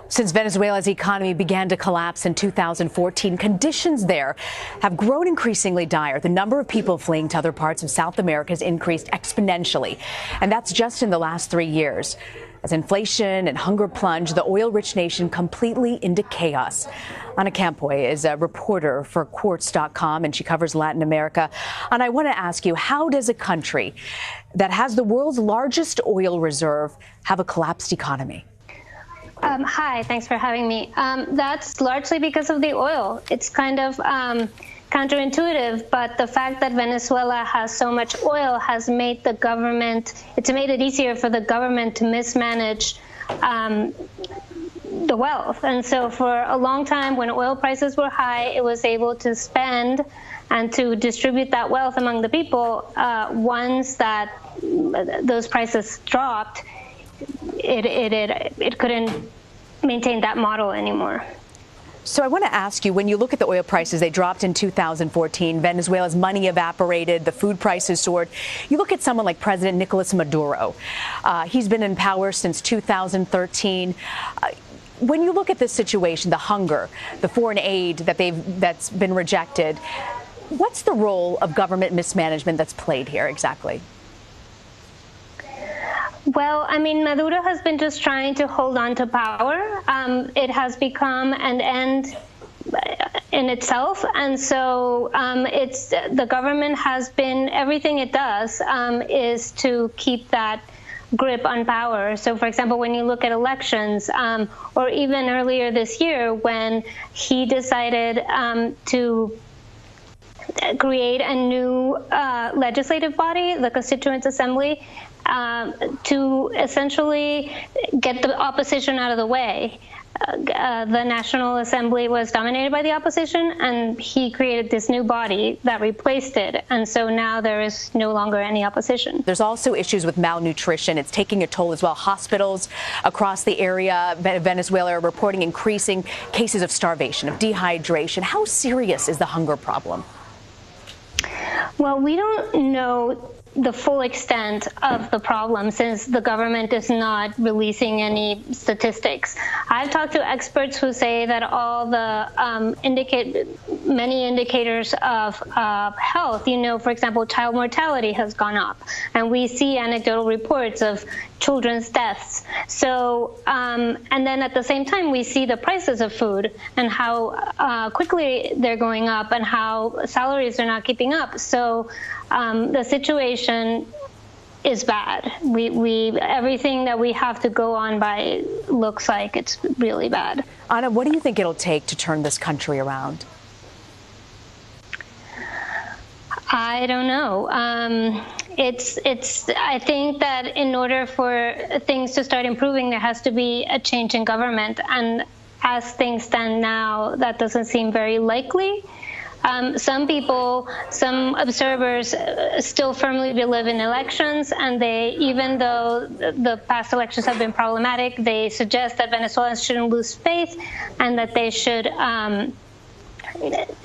Since Venezuela's economy began to collapse in 2014, conditions there have grown increasingly dire. The number of people fleeing to other parts of South America has increased exponentially, and that's just in the last 3 years. As inflation and hunger plunge the oil-rich nation completely into chaos. Anna Campoy is a reporter for Quartz.com, and she covers Latin America. And I want to ask you, how does a country that has the world's largest oil reserve have a collapsed economy? Hi, thanks for having me. That's largely because of the oil. It's kind of counterintuitive, but the fact that Venezuela has so much oil has made the government, it's made it easier for the government to mismanage the wealth. And so for a long time, when oil prices were high, it was able to spend and to distribute that wealth among the people. Once that those prices dropped, it couldn't maintain that model anymore. So I want to ask you, when you look at the oil prices, they dropped in 2014. Venezuela's money evaporated. The food prices soared. You look at someone like President Nicolas Maduro. He's been in power since 2013. When you look at this situation, the hunger, the foreign aid that's been rejected, what's the role of government mismanagement that's played here exactly? Well, I mean, Maduro has been just trying to hold on to power. It has become an end in itself. And so the government has been, everything it does is to keep that grip on power. So, for example, when you look at elections, or even earlier this year when he decided to create a new legislative body, the Constituent Assembly, to essentially get the opposition out of the way. The National Assembly was dominated by the opposition, and he created this new body that replaced it. And so now there is no longer any opposition. There's also issues with malnutrition. It's taking a toll as well. Hospitals across the area, Venezuela, are reporting increasing cases of starvation, of dehydration. How serious is the hunger problem? Well, we don't know the full extent of the problem since the government is not releasing any statistics. I've talked to experts who say that all the many indicators of health, for example, child mortality has gone up, and we see anecdotal reports of children's deaths. So, and then at the same time, we see the prices of food and how quickly they're going up and how salaries are not keeping up. So the situation is bad. Everything that we have to go on by looks like it's really bad. Anna, what do you think it'll take to turn this country around? I don't know. I think that in order for things to start improving, there has to be a change in government. And as things stand now, that doesn't seem very likely. Some observers still firmly believe in elections, and even though the past elections have been problematic, they suggest that Venezuelans shouldn't lose faith and that they should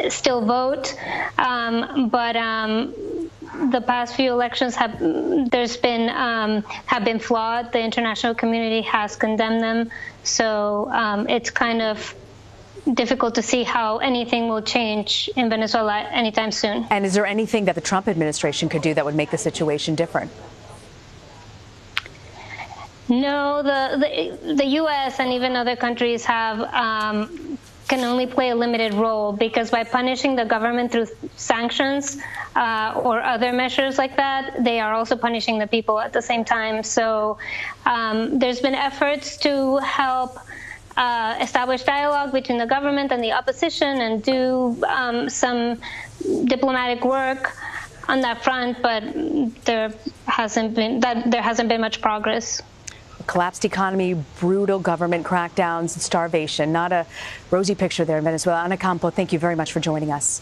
still vote. But the past few elections have been flawed. The international community has condemned them, so it's kind of difficult to see how anything will change in Venezuela anytime soon. And is there anything that the Trump administration could do that would make the situation different? No, the U.S. and even other countries can only play a limited role, because by punishing the government through sanctions or other measures like that, they are also punishing the people at the same time. So there's been efforts to help establish dialogue between the government and the opposition and do some diplomatic work on that front, but there hasn't been much progress. Collapsed economy, brutal government crackdowns, and starvation. Not a rosy picture there in Venezuela. Anna Campoy, thank you very much for joining us.